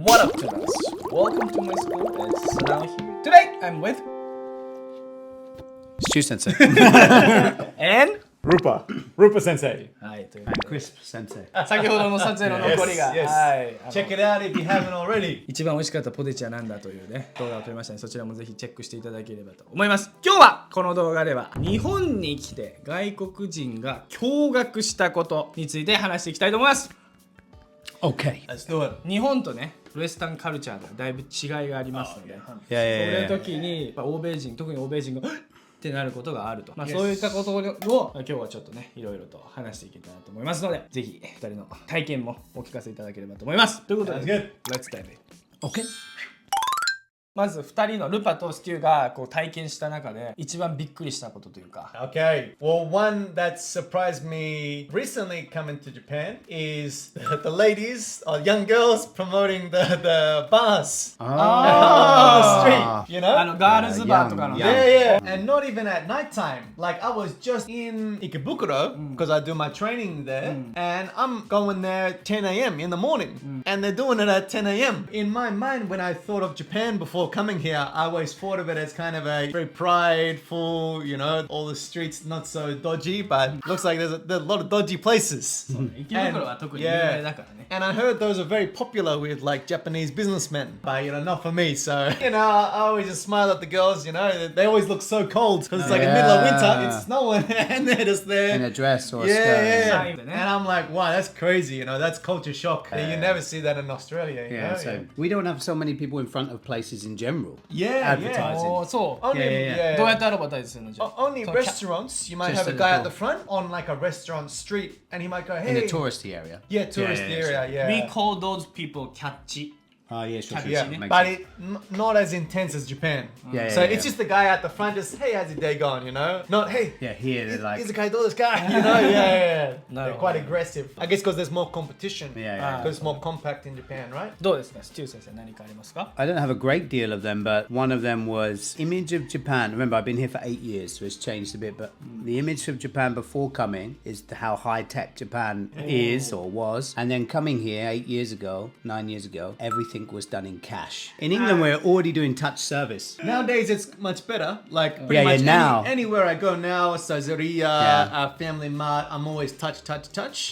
What up, Tunas? Welcome to my school. It's now here. Today, I'm with Stu Sensei. and Rupa Sensei. はい、という Crisp Sensei. 先ほどの撮影の残りが、 Yes, yes. はい、Check it out if you haven't already. 一番美味しかったポテチは何だというね動画を撮りましたので、そちらもぜひチェックしていただければと思います。今日はこの動画では日本に来て外国人が驚愕したことについて話していきたいと思います。 Okay. Let's do it. 日本とねウエスタンカルチャーがだいぶ違いがありますので、そういう時に欧米人、特に欧米人がってなることがあると、そういったことを今日はちょっとねいろいろと話していけたらと思いますので、ぜひ2人の体験もお聞かせいただければと思います。ということで Let's dive in. Okay. まず2人のルパとステューがこう体験した中で一番びっくりしたことというか。 Okay. Well, one that surprised me recently coming to Japan is the ladies or young girls promoting the bars on the street. You know? ガールズバーとかのね。 Yeah, yeah. And not even at nighttime. Like I was just in Ikebukuro because I do my training there, and I'm going there at 10 a.m. in the morning, and they're doing it at 10 a.m. In my mind, when I thought of Japan before coming here, I always thought of it as kind of a very prideful, you know, all the streets not so dodgy, but looks like there's a lot of dodgy places. 池袋は特に有名だからね。 And I heard those are very popular with like Japanese businessmen, but you know, not for me. So you know, I always just smile at the girls. You know, they always look so cold because it's like in the middle of winter, it's snowing, and they're just there In a dress or a skirt. yeah. Yeah. And I'm like, wow, that's crazy. You know, that's culture shock. You never see that in Australia. You Yeah, know? so we don't have so many people in front of places in general. Yeah, advertising. おーそう。 Only, Yeah. どうやってアドバタイズするのじゃあ。 Only そう restaurants, you might Just have a at guy the at the front on like a restaurant street, and he might go, In hey, a touristy area. yeah, tourist area, yeah. We call those people キャッチ。 Oh, yeah, sure. Yeah, Makes but sense. not as intense as Japan. Yeah, So yeah, it's just the guy at the front, just hey, how's your day going? You know, not hey. Yeah, here they're like... Here's a guy, do this guy. You know, yeah. No. They're quite aggressive. I guess because there's more competition. Yeah. Because it's more compact in Japan, right? どうですか、ステュー先生、何かありますか？ I don't have a great deal of them, but one of them was image of Japan. Remember, I've been here for 8 years, so it's changed a bit, but the image of Japan before coming is how high-tech Japan is or was. And then coming here 8 years ago, 9 years ago, everything was done in cash. In England, we're already doing touch service. Nowadays, it's much better. Like pretty Yeah, much now. Anywhere I go now, Saizeria, Family Mart, I'm always touch.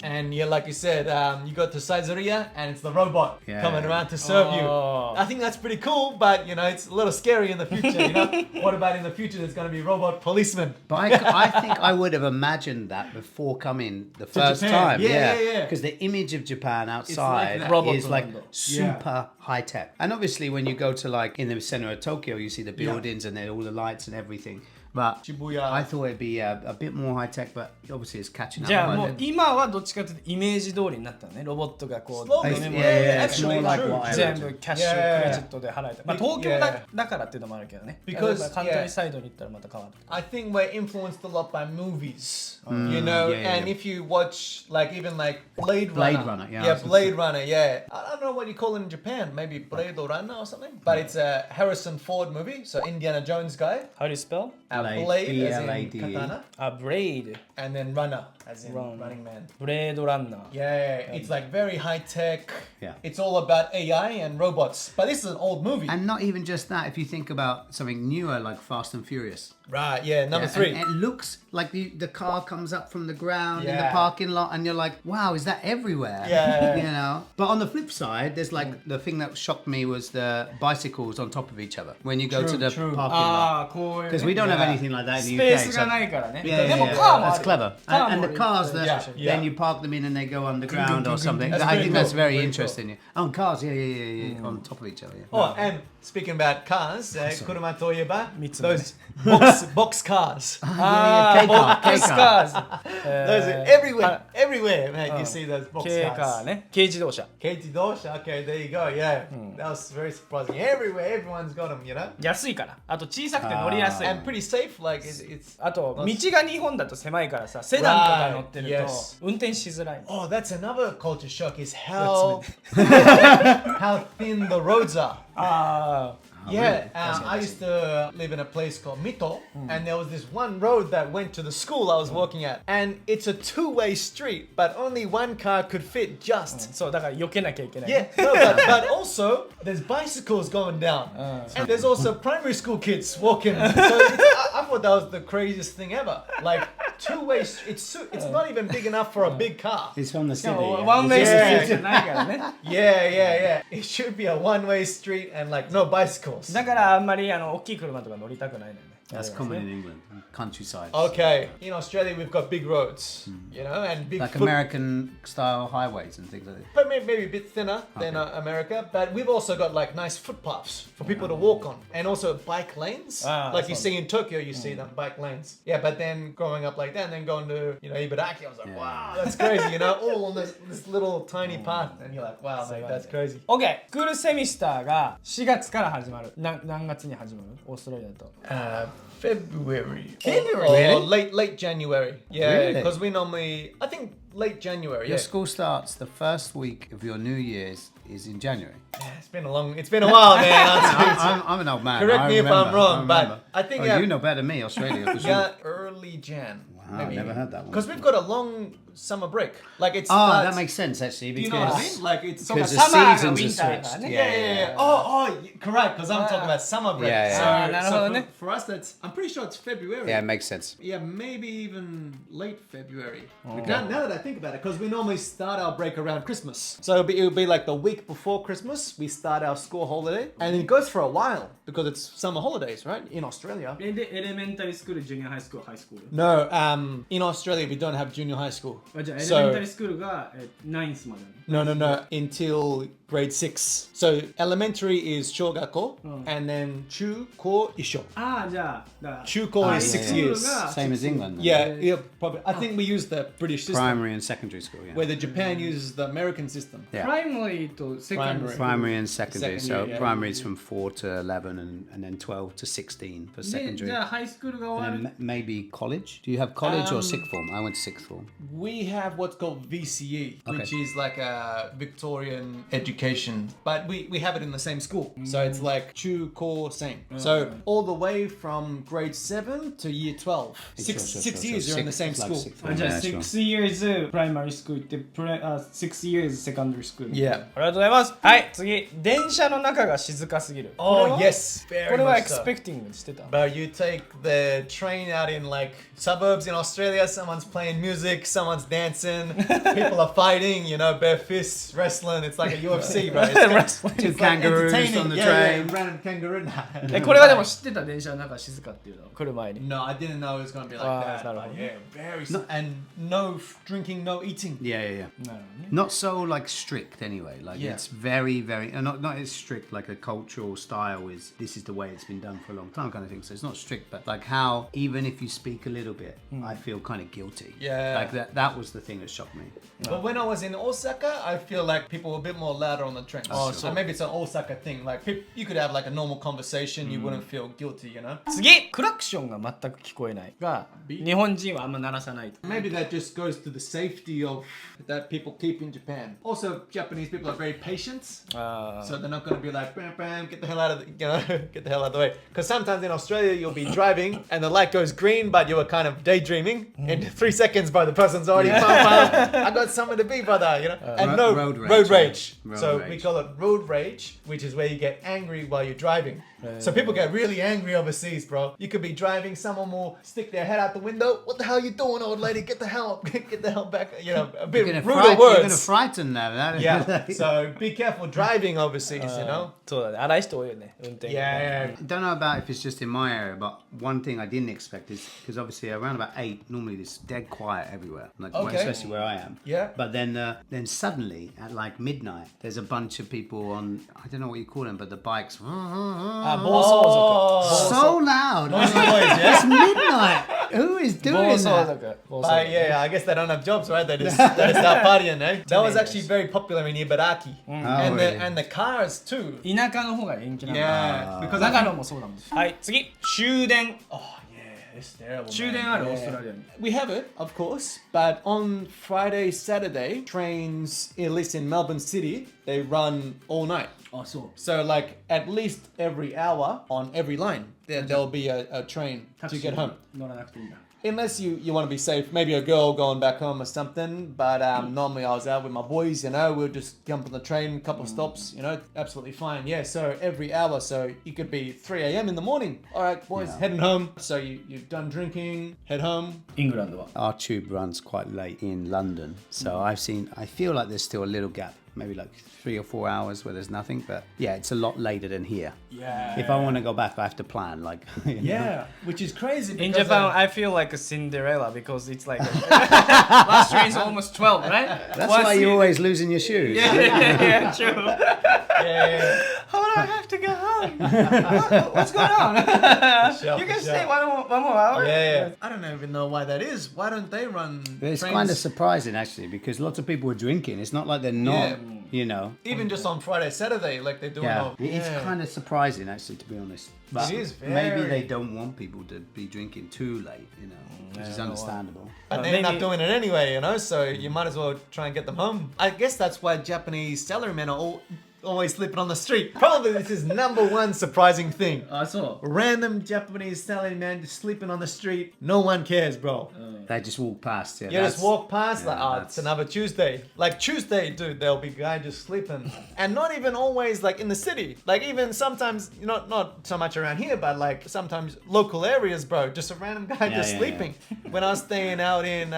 And yeah, like you said, you go to Saizeria and it's the robot coming around to serve you. I think that's pretty cool, but you know, it's a little scary in the future. You know, what about in the future? There's going to be robot policemen. But I think I would have imagined that before coming the first Japan. time. Yeah. Because the image of Japan outside that. Robot is like Commando. super high tech. And obviously, when you go to like in the center of Tokyo, you see the buildings and then all the lights and everything. But Shibuya. I thought it'd be a bit more high tech, but obviously it's catching up. じゃあもう今はどっちかというとイメージ通りになったのね。ロボットがこう Slowly. 飲み物 Yeah, it's Actually more like true. what I 全 imagined. 部キャッシュクレジットで払えて、まあ東京だからっていうのもあるけどね。 Because- カントリーサイドに行ったらまた変わる。 I think we're influenced a lot by movies, you know. yeah. And if you watch, like even like Blade Blade Runner, Runner, yeah, I was gonna Blade Runner, yeah. I don't know what you call it in Japan, maybe Blade Runner or something. But it's a Harrison Ford movie, so Indiana Jones guy. How do you spell? Blade, Blade as in B-L-A-D-E. katana, A braid. and then Runner as in Run. Running Man. ブレードランナー。 Yeah, it's like very high tech. Yeah. It's all about AI and robots. But this is an old movie. And not even just that, if you think about something newer like Fast and Furious. Right, yeah, number Yeah, 3. and it looks like the car comes up from the ground in the Yeah. parking lot, and you're like, wow, is that everywhere? Yeah. You know? But on the flip side, there's like the thing that shocked me was the bicycles on top of each other when you go to the True. parking lot. ああ、こういうね。 Because we don't have Yeah. anything like that ス in ペ the ー UK. スがないからね。 Yeah, で yeah, も yeah. カーもあ That's る。 clever. カー And も the cars that Yeah. then you park them in and they go underground or something. That's I pretty think that's cool. very Very interesting. Oh, cars, yeah, on top of each other. Yeah. Oh, and speaking about cars, kuruma to ieba, Mitsubishi. those box cars. ああ、 K ボ car, ックスカーズ。 Those are everywhere, man. You see those box 軽カ cars. ーね。軽自動車。 Katie Dosha, okay, there you go, yeah. That was very surprising. Everywhere, everyone's got them, you know? 安いから。あと小さくて乗りやすい。 And pretty safe, like, it's... あと、道が日本だと狭いからさ、セダンとか乗ってると Right, yes. 運転しづらい。 Oh, that's another culture shock, is how... how thin the roads are. ああ。Yeah, really? I used to live in a place called Mito, and there was this one road that went to the school I was working at, and it's a two-way street, but only one car could fit just. そうだから避けなきゃいけない。 Yeah, no, but also there's bicycles going down, and there's also primary school kids walking. So I thought that was the craziest thing ever. Like two-way, it's not even big enough for a big car. It's from the しか city. も yeah. ワンウェイストリートじゃ Yeah. ないからね。 Yeah. It should be a one-way street and like no bicycles. だからあんまり大きい車とか乗りたくないのよね。 That's common in England, countryside. Okay, in Australia we've got big roads, you know, and big Like American-style highways and things like that. but maybe a bit thinner than America. But we've also got like nice footpaths for people to walk on, and also bike lanes. Like you see in Tokyo, you see them bike lanes. Yeah, but then growing up like that, and then going to Ibaraki, I was like, wow, that's crazy, you know, all on this little tiny path, and you're like, wow, mate, that's crazy. OK、スクールセミスターが4月から始まる。何月に始まる？オーストラリアだと。February. Really? Or late January. Yeah, Really? because we normally, I think late January. Your Yeah. school starts the first week of your New Year's is in January. It's been a while, man. I'm an old man. Correct I me if remember, I'm wrong, I but remember. I think you know better than me, Australia. For sure. yeah, early Jan. Wow, I've never heard that one. Because we've got a long summer break. Like it's. Oh, that makes sense actually Do you because know what I mean? Like it's. because the サマーが seasons ウ are ィンターだから switched. ね。 Yeah. Oh, correct. Because I'm talking about summer break. Yeah, yeah. So, なるほどね。 for us, I'm pretty sure it's February. Yeah, it makes sense. Yeah, maybe even late February. Now that I think about it, because we normally start our break around Christmas. So it'll be like the week before Christmas, we start our school holiday. And it goes for a while because it's summer holidays, right? In Australia. で、エレメンタリースクール、ジュニアハイスクール、ハイスクール。 No, in Australia, we don't have junior high school. じゃあ、エレメンタリースクールが9th まで。 No, until grade 6. So elementary is shogako, and then chu-ko isho. ああ、じゃあ、だから Chu-ko is 6 years. Same as England. then. Yeah, probably. I think we use the British system, Primary and secondary school. Yeah. where the Japan uses the American system. プ Yeah. ライマリーとセカンドリー。 Primary and secondary. So Secondary, yeah. primary is from 4 to 11 and then 12 to 16 for で、 secondary. じゃあ、ハイスクールが終わ And る then maybe college? Do you have college or sixth form? I went to sixth form. We have what's called VCE, which is like a Victorian education, but we have it in the same school. So it's like chu-ko same. So all the way from grade 7 to year 12. Six years you're in the same It's like school. sixth form, あ、じゃあ、 yeah, sure. 6 years プライマリースクール行って、6 years セカンドリースクール。 Yeah. ありがとうございます。はい、次。電車の中が静かすぎる。 Oh, これは yes. Very これは much so. expecting してた。 But you take the train out in like suburbs in Australia, someone's playing music, someone's dancing, people are fighting, you know, bare fists, wrestling. It's like a UFC, bro. It's Two it's like kangaroos entertaining. on the Yeah, train. random kangaroo. え、これはでも知ってた電車の中が静かっていうの来る前に。 No, I didn't know it was gonna be like Ah, that. not But a- yeah, and no drinking, no eating. Yeah. なるほどね。 Not so like strict anyway. Like Yeah. it's very, not as strict like a cultural style is. This is the way it's been done for a long time, kind of thing. So it's not strict, but like how even if you speak a little bit, I feel kind of guilty. Yeah. Like that was the thing that shocked me. But when I was in Osaka, I feel like people were a bit more louder on the train. Oh, so maybe it's an Osaka thing. Like you could have like a normal conversation, you wouldn't feel guilty, you know. 次、クラクションが全く聞こえないが、日本人はあんま鳴らさない。 Maybe that just goes to the safety of that people keep in Japan. Also, Japanese people are very patient, so they're not going to be like, bam, bam, get the hell out of get the hell out of the way. Because sometimes in Australia, you'll be driving and the light goes green, but you were kind of daydreaming. In 3 seconds, bro, the person's already, I got somewhere to be, brother, you know. And no road road rage, rage. right? So Road we rage. call it road rage, which is where you get angry while you're driving. So people get really angry overseas, bro. You could be driving, someone will stick their head out the window. What the hell are you doing, old lady? Get the hell back. You know, a bit You're ruder gonna words. frighten them. Yeah. So be careful driving overseas, you know. そうだね、荒い人多いよね、運転。 Yeah. I don't know about if it's just in my area, but one thing I didn't expect is because obviously around about 8, normally it's dead quiet everywhere, like Okay. especially where I am. Yeah. But then suddenly at like midnight, there's a bunch of people on, I don't know what you call them, but the bikes. あ、暴走族。 So loud. Noisy boys, yeah. It's midnight. Who is 暴 doing 走 that? 族。暴走 But 族。 yeah, I guess they don't have jobs, right? They just start partying, eh? That was actually very popular in Ibaraki, and really? the cars too. 田舎の方が人気なんだ。 Yeah, because 長野もそうだもん。はい、次。終電。 Oh yeah, it's terrible. 終電 man. ある、 Yeah. オーストラリアに。 We have it, of course, but on Friday, Saturday, trains, at least in Melbourne City, they run all night. あ、そう。 So like at least every hour on every line, there'll be a train タク to シー get home. 乗らなくていいんだ。 Unless you want to be safe, maybe a girl going back home or something. But normally I was out with my boys, you know, we'll just jump on the train, a couple stops, you know, absolutely fine. Yeah, so every hour, so you could be 3 a.m. in the morning. All right, boys, heading home. So you've done drinking, head home. イングランドは。 Our tube runs quite late in London, so I feel like there's still a little gap, maybe like 3 or 4 hours where there's nothing, but yeah, it's a lot later than here. Yeah. If I want to go back, I have to plan, like, you know. Yeah, which is crazy. In because, Japan, I feel like a Cinderella because it's like last train is almost 12, right? That's why you're always losing your shoes. Yeah, true. yeah. How do I have to go home? What's going on? You can stay one more hour. Yeah. I don't even know why that is. Why don't they run It's trains? kind of surprising, actually, because lots of people are drinking. It's not like they're not, Yeah. you know. Even just on Friday, Saturday, like they're doing Yeah, all. it's kind of surprising, actually, to be honest. But is maybe very- they don't want people to be drinking too late, you know, which is understandable. But they end up Maybe- doing it anyway, you know, so you might as well try and get them home. I guess that's why Japanese salarymen are always sleeping on the street. Probably this is number one surprising thing. あ、そう。 Random Japanese salaryman just sleeping on the street. No one cares, bro. They just walk past. Yeah, You just walk past, yeah, like, oh, that's- it's another Tuesday. Like Tuesday, dude, there'll be guy just sleeping. And not even always like in the city. Like even sometimes, not so much around here, but like sometimes local areas, bro. Just a random guy just yeah, sleeping. When I was staying out in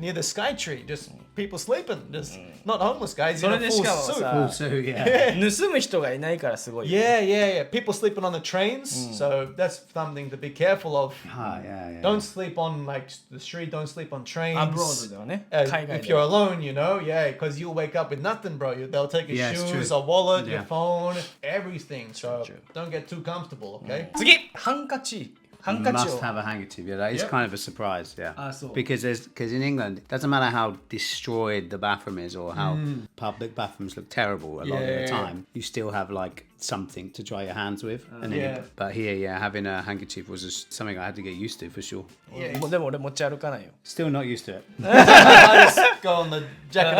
near the Skytree, just people sleeping. Just not homeless guys, in a それで full しかも suit. さ Also, yeah. 盗む人がいないからすごいよ。 Yeah. People sleeping on the trains. So that's something to be careful of. Ah, yeah. Don't sleep on like the street. Don't sleep on trains. アブロードではね。 海外 If で you're は。 alone, you know, yeah, because you'll wake up with nothing, bro. They'll take your Yeah, it's shoes, true. a wallet, Yeah. your phone, everything. So True. don't get too comfortable, okay? 次ハンカチ。ハンカチ Must を。 have a handkerchief. Yeah, that is Yep. kind of a surprise. Yeah, Ah, so- because in England, it doesn't matter how destroyed the bathroom is or how public bathrooms look terrible a lot of the Yeah. time. You still have like something to dry your hands with. And then Yeah. but here, yeah, having a handkerchief was just something I had to get used to for sure. Yeah. でも俺持ち歩かないよ。 Still not used to it. I just go on the jacket.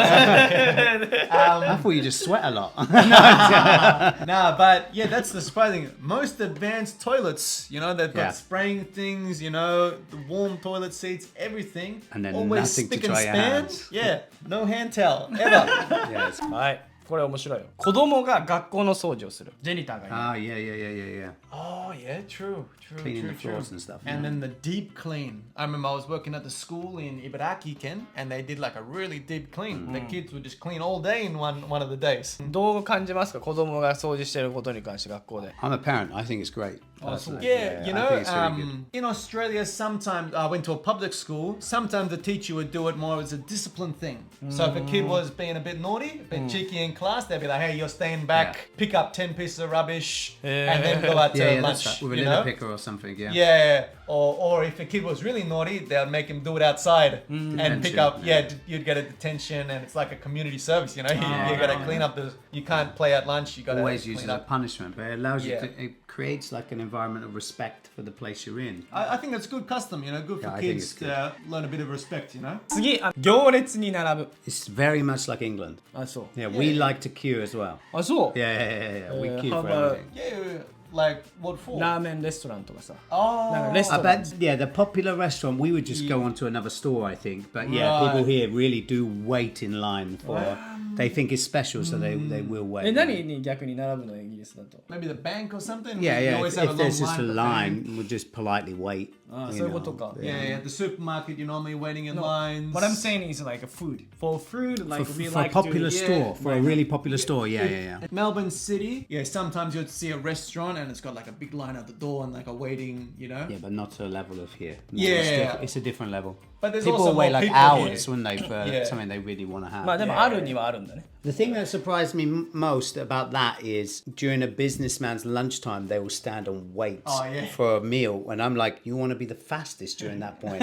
I thought you just sweat a lot. Nah, but yeah, that's the surprising. Most advanced toilets, you know, they've got Yeah. spraying things, you know, the warm toilet seats, everything. And then always nothing to spick and dry your span. hands. Yeah, no hand towel ever. yes. はい。これ面白いよ。子供が学校の掃除をする。ジェニターがいる。 Ah, yeah. Oh yeah, true. Cleaning the floors and stuff. And then the deep clean. I remember I was working at the school in Ibaraki, Ken, and they did like a really deep clean. The kids would just clean all day in one of the days. どう感じますか子供が掃除してることに関して学校で。 I'm a parent. I think it's great. personally. Yeah, you I know, think it's really good. in Australia, sometimes I went to a public school. Sometimes the teacher would do it more as a discipline thing. So if a kid was being a bit naughty, a bit cheeky in class, they'd be like, "Hey, you're staying back. Yeah. Pick up 10 pieces of rubbish, and then go out to Yeah, that's lunch." right. With a You litter know? picker or something. Yeah. Yeah, or if a kid was really naughty, they'd make him do it outside and pick Detention, up. Yeah, yeah. you'd get a detention, and it's like a community service. You know, you Yeah. gotta clean up the. You can't play at lunch. You gotta Always use clean it as up. punishment, but it allows Yeah. you to. It creates like an environment of respect for the place you're in. I think that's good custom. You know, good for Yeah, I think kids it's to learn a bit of respect. You know. 次、行列に並ぶ。 It's very much like England. あ、そう。 Yeah, we like to queue as well. あ、そう。 Yeah. We queue how for about- everything. Yeah, like what for? ラーメンレストランとかさ。 Oh, なんかレス I トラン。 bet, yeah, the popular restaurant, we would just go onto another store, I think. But yeah, Right. people here really do wait in line for. They think it's special, so they will wait. え、何に逆に並ぶのイギリスだと。 maybe the bank or something. Yeah, You yeah. always If, have a if long there's just a line at the line, bank. we'll just politely wait. あ、 you そういう know. ことか。 Yeah, at the supermarket, you're normally waiting in No, lines. What I'm saying is like a food. For food, like we For like a popular to... store, for a really popular store, yeah. Melbourne City, yeah, sometimes you'd see a restaurant and it's got like a big line at the door and like a waiting, you know? Yeah, but not to the level of here. No, Yeah. it's a different level. But there's People also wait more like people hours, here. wouldn't they, for Yeah. something they really want to have. まあでも Yeah. あるにはあるんだね。 The thing that surprised me most about that is during a businessman's lunchtime, they will stand and wait Oh, yeah. for a meal. And I'm like, you want to be the fastest during that point.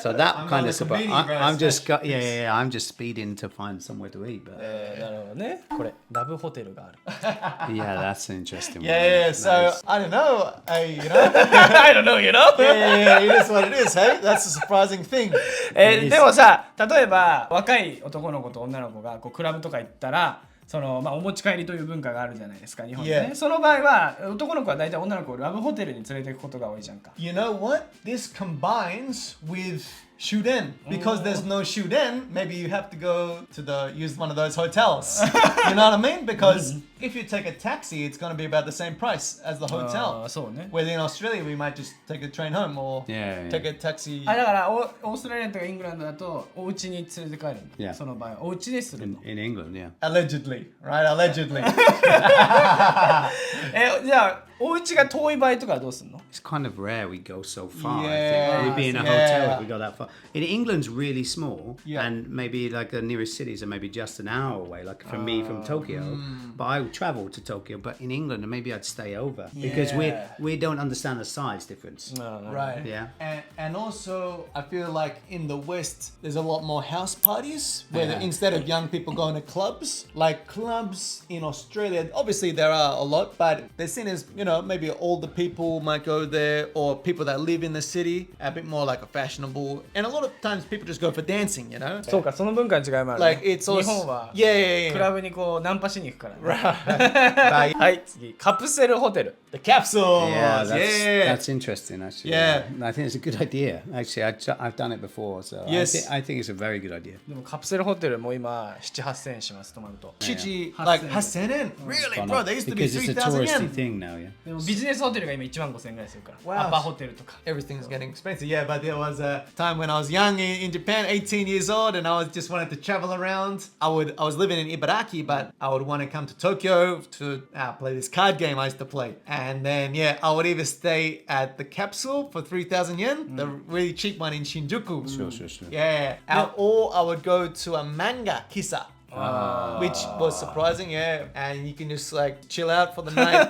So that I'm kind not of a surprised. comedian, bro, I'm just, especially. I'm just speeding to find somewhere to eat. But なるほどね。これ、ラブホテルがある。 yeah, that's an interesting one. Yeah, so That is- I don't know, you know? I don't know, you know? yeah, it is what it is, hey? That's a surprising thing. でもさ、例えば若い男の子と女の子がこうクラブとか行ったら、そのお持ち帰りという文化があるじゃないですか、日本でね。 Yeah. その場合は男の子は大体女の子をラブホテルに連れて行くことが多いじゃんか。 You know what? This combines with Shuden. Because there's no Shuden, maybe you have to go to use one of those hotels. You know what I mean? Because if you take a taxi, it's going to be about the same price as the hotel. そうね。 Where in Australia, we might just take a train home or Yeah, yeah. take a taxi. だからオーストラリアとかイングランドだとお家に連れて帰るんだ、Yeah. その場合はお家でするの。 In England, yeah. Allegedly, right? Allegedly. じゃあお家が遠い場合とかはどうすんの？ It's kind of rare we go so far. Yeah, I think we'd be in a hotel if we go that far. In England's really small, Yeah. and maybe like the nearest cities are maybe just an hour away. Like for me from Tokyo, but I would travel to Tokyo. But in England, maybe I'd stay over because we don't understand the size difference. Right. Yeah. And also, I feel like in the West, there's a lot more house parties where instead of young people going to clubs, like clubs in Australia, obviously there are a lot, but they're seen as, you know, maybe older people might go there or people that live in the city, a bit more like a fashionable. And a lot of times people just go for dancing, you know? そうか、その文化の違いもある、ね。 Like it's 日 also, 本は yeah. クラブにこうナンパしに行くからね。 Right. はい次、カプセルホテル。 The capsules. Yeah, Yeah. that's interesting actually. Yeah. I think it's a good idea. Actually, I've done it before, so Yes. I think it's a very good idea. でもカプセルホテルも今7,000-8,000円します、泊まると。 Chichi, like Hassanen. Really, bro? They used to be Because it's a 3,000 touristy yen. thing now, yeah. でもビジネスホテルが今15,000円ぐらいするから。 Wow. アパホテルとか。 Everything's getting expensive. Yeah, but there was a time when I was young in Japan, 18 years old, and I was just wanted to travel around. I was living in Ibaraki, but I would want to come to Tokyo to play this card game I used to play. And then, yeah, I would either stay at the capsule for 3,000 yen, the really cheap one in Shinjuku. Sure. Yeah. Or I would go to a manga kisa. Which was surprising, yeah. And you can just like chill out for the night.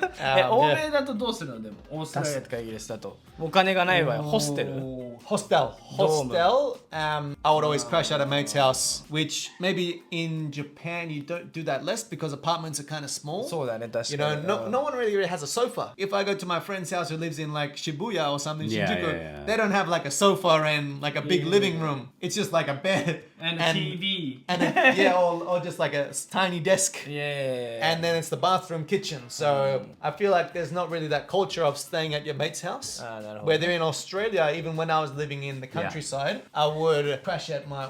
欧 yeah. 米だとどうするの？でもオーストラリアとかイギリスだとお金がない場合はホステル。 Hostel. I would always crash at a mate's house, which maybe in Japan you don't do that less because apartments are kind of small. そうだね、確 You か know, に。 no one really has a sofa. If I go to my friend's house who lives in like Shibuya or something, Yeah, Shinjuku, yeah. they don't have like a sofa and like a big living room. It's just like a bed And a TV. and or just like a tiny desk. Yeah. And then it's the bathroom kitchen. So I feel like there's not really that culture of staying at your mate's house. なるほど。 Whether in Australia, even when I was living in the countryside, I would crash at my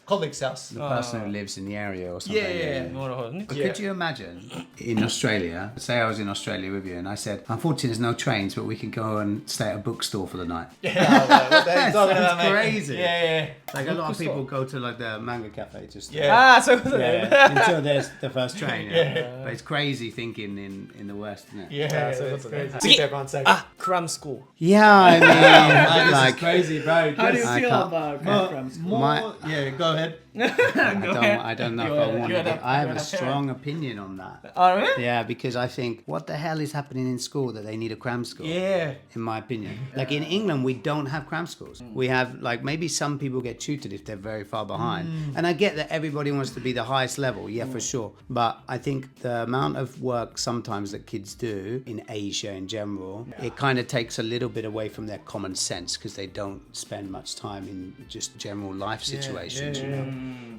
colleague's house. The person who lives in the area or something. Yeah. なるほどね。 But could you imagine in Australia, say I was in Australia with you and I said, unfortunately there's no trains, but we can go and stay at a bookstore for the night. Yeah, what are you talking about, mate? Crazy. Yeah. Like a lot of people go to like the manga cafe just Yeah. ああ、そういうことね。 until there's the first train. Yeah. But it's crazy thinking in the West, isn't it? Yeah, so that's what's crazy. it? Keep everyone safe. あ、クラムスクール。 Yeah, I mean, This like is crazy, bro. How do you I feel can't- about Cram school? Yeah, go ahead. I don't know if I want You're to. the- I have you're a the strong opinion on that. あれ Yeah, because I think what the hell is happening in school that they need a cram school? Yeah. In my opinion, like in England, we don't have cram schools. We have like maybe some people get tutored if they're very far behind, and I get that everybody wants to be the highest level, yeah, for sure. But I think the amount of work sometimes that kids do in Asia in general, it kind of takes a little bit away from their common sense because they don't spend much time in just general life situations, you know.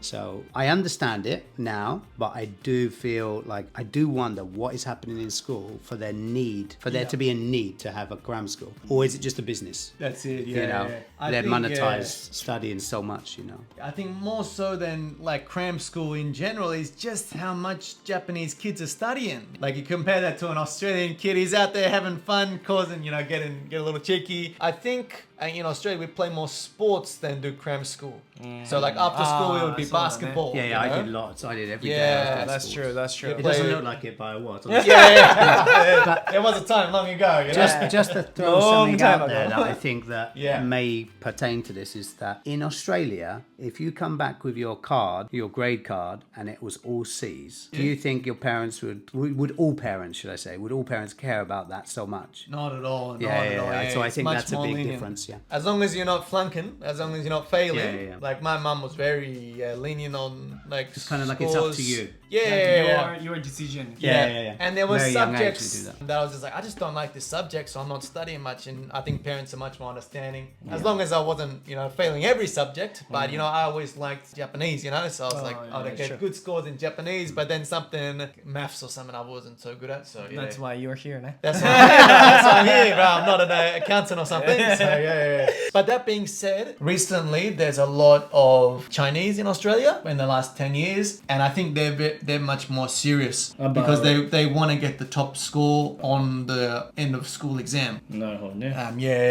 So I understand it now, but I do feel like I do wonder what is happening in school for their need, for there to be a need to have a cram school, or is it just a business? That's it. You know, I they think, monetize studying so much, you know. I think more so than like cram school in general is just how much Japanese kids are studying. Like you compare that to an Australian kid, he's out there having fun, causing, get a little cheeky. I think in Australia we play more sports than do cram school. So like after school it would be so then, basketball. Yeah, you I know? did lots. I did every day. Yeah, I was That's sports. true, that's true. It doesn't Play- look like it, but I was. Yeah. There was a time long ago. You know? Just to throw Long something time out there ago. that I think that Yeah. may pertain to this is that in Australia, if you come back with your card, your grade card, and it was all C's, do you think your parents would all parents, should I say, would all parents care about that so much? Not at all. Not Yeah, at yeah, all. yeah. So I it's think much that's a more big lenient. difference, yeah. As long as you're not flunking, as long as you're not failing. Yeah, yeah, yeah. Like my mum was very lenient on like It's kind of like it's up to scores. you. Your decision. Yeah. And there were Very young age to do subjects that. that I was just like, I just don't like this subject, so I'm not studying much. And I think parents are much more understanding. As long as I wasn't, failing every subject. But, I always liked Japanese, so I was I'd get good scores in Japanese, but then something, maths or something I wasn't so good at. So That's why you're here, ne? That's why I'm here, bro. I'm not an accountant or something. So But that being said, recently there's a lot of Chinese in Australia in the last 10 years, and I think they're much more serious because they want to get the top score on the end of school exam. なるほどね。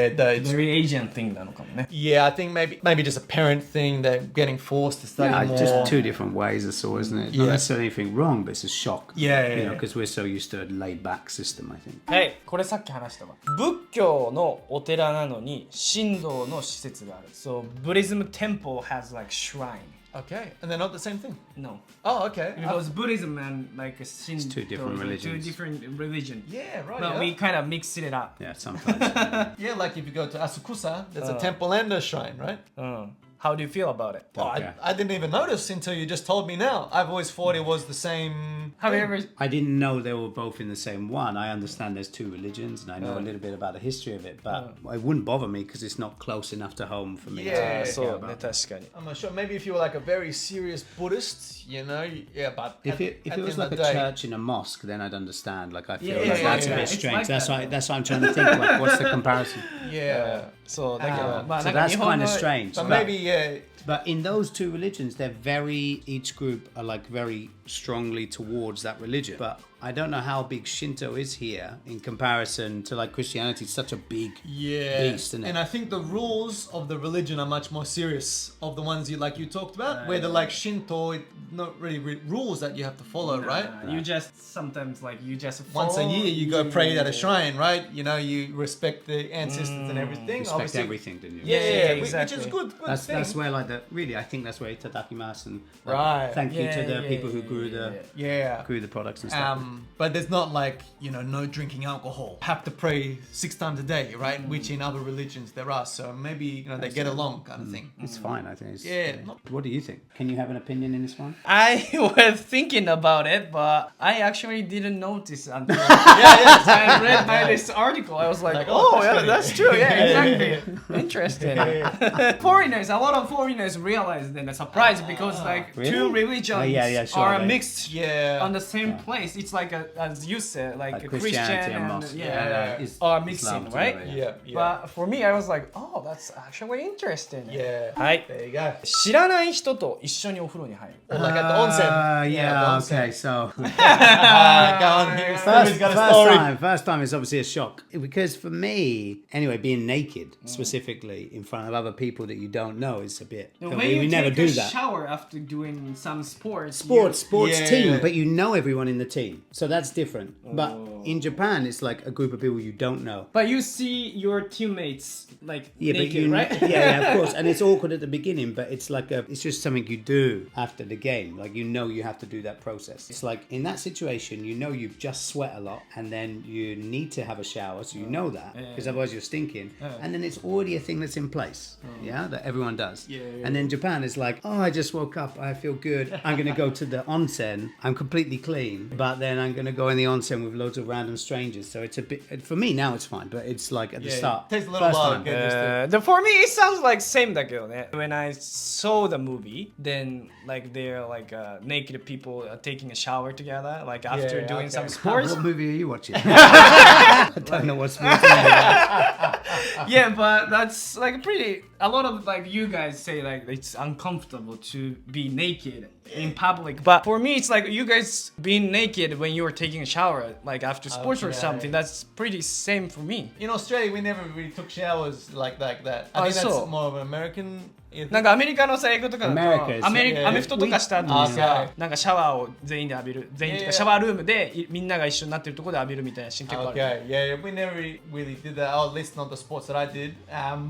Very Asian thing なのかもね。 Yeah, I think maybe just a parent thing. They're getting forced to study Yeah, more. just two different ways or so, isn't it? Not Yeah. necessarily anything wrong, but it's a shock. Yeah. Because we're so used to a laid-back system, I think. はい、これさっき話したわ。仏教のお寺なのに神道の施設がある。So Buddhism temple has like shrine. Okay, and they're not the same thing. No. Oh, okay. Because Buddhism and like a Shinto, two different religions. Two different religions. Yeah, right. But we kind of mixed it up. Yeah, sometimes. Yeah, like if you go to Asakusa, there's a temple and a shrine, right? How do you feel about it? Oh, Okay. I didn't even notice until you just told me now. I've always thought it was the same. Have you thing. ever? I didn't know they were both in the same one. I understand there's two religions, and I know a little bit about the history of it, but it wouldn't bother me because it's not close enough to home for me. Yeah. そうね、確かに。 I'm not sure. Maybe if you were like a very serious Buddhist, yeah, but If it at the was end like of a the day- church in a mosque, then I'd understand. Like I feel Yeah, like that's yeah. a bit It's strange. like that's that. why I'm trying to think. Like, what's the comparison? yeah. そうだけど、まあ So なんか that's 日本 kind の of strange. But But, maybe yeah. but in those two religions, they're each group are like very strongly towards that religion. But I don't know how big Shinto is here in comparison to like Christianity. It's such a big beast, isn't it? And I think the rules of the religion are much more serious of the ones you talked about, where the like Shinto, not really rules that you have to follow, right? You just sometimes like you just Once a follow- year you go pray at a shrine, right? You respect the ancestors and everything. Respect Obviously, everything, didn't you? Yeah, exactly. which is good. That's thing. where like really I think that's where itadakimasu and like, Right. thank you to Yeah, the yeah, people who yeah, grew Yeah. the products and stuff. But there's not like, no drinking alcohol. Have to pray 6 times a day, right? Which in other religions there are. So maybe, they get along kind of thing. It's fine, I think. Yeah. What do you think? Can you have an opinion in this one? I was thinking about it, but I actually didn't notice until Yeah. I read by this article. I was like, oh yeah, that's true. Yeah, exactly. Interesting. Foreigners, a lot of foreigners realize then a surprise because like Really? two religions Oh, yeah, sure, are right. mixed Yeah. on the same place. It's like as you said, like a Christian Christianity and and Muslim. Yeah. are mixing, Islam right? together, Yeah. But for me, I was like, oh, that's actually interesting. Yeah. はい。 There you go. 知らない人と一緒にお風呂に入る。 Or like at the onsen. Yeah, the okay, onsen. so Go on here. Somebody's got a story. first time is obviously a shock because for me, anyway, being naked specifically in front of other people that you don't know is a bit. When we you never take do a that. shower after doing some sports, Sports Yeah, team, yeah. but you know everyone in the team, so that's different. But in Japan, it's like a group of people you don't know. but you see your teammates like Yeah, naked, but you, right? yeah, of course, and it's awkward at the beginning, but it's like it's just something you do after the game. Like you have to do that process. It's like in that situation, you've just sweat a lot, and then you need to have a shower, so you know that because otherwise you're stinking. And then it's already a thing that's in place, that everyone does. And then Japan is like, oh, I just woke up, I feel good. I'm gonna go to the onsen. I'm completely clean, but then I'm gonna go in the onsen with loads of random strangers. So it's a bit for me now. It's fine, but it's like at the start. Takes a little first while time. to get used to. For me, it sounds like same だけどね. When I saw the movie, then like they're like naked people taking a shower together, like after Yeah, doing okay. some sports. What movie are you watching? I don't know what's movie. Yeah, but that's like pretty. A lot of like you guys say like it's uncomfortable to be naked in public, but for me it's like you guys being naked when you were taking a shower, like after sports or yeah, something. yeah. That's pretty same for me. In Australia, we never really took showers like that. I think that's so. more of an American. なんかアメリカのさ英語とかだと America アメ yeah. フトとかした後に We- さ Okay. なんかシャワーを全員で浴びる全員と Yeah, か yeah. シャワールームでみんなが一緒になってるところで浴びるみたいなシーン結構ある Okay, yeah, we never really did that. Or at least not the sports that I did.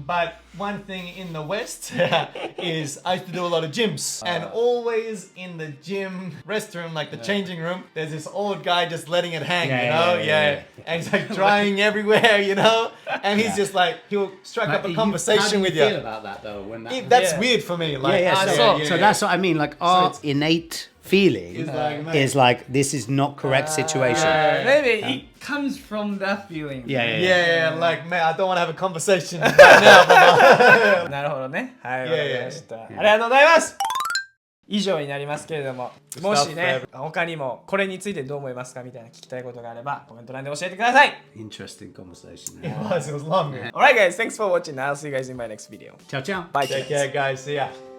But one thing in the West is I used to do a lot of gyms, and always in the gym restroom, like the changing room, there's this old guy just letting it hang, Yeah. and he's like drying everywhere, and he's just like he'll strike up a conversation How with do you you. feel about that though? When that That's Yeah. weird for me. Like, so so- that's what I mean. Like our innate feeling It's like, man. is like this is not correct situation. Maybe it comes from that feeling. Yeah, like, man, I don't want to have a conversation right now. なるほどね。はい、わかいやいやりました。ありがとうございます。以上になりますけれども、もしね、他にもこれについてどう思いますかみたいな聞きたいことがあれば、コメント欄で教えてください。Interesting conversation. It was long. Alright guys, thanks for watching. I'll see you guys in my next video. Ciao, ciao. Bye. Take care, guys. See ya.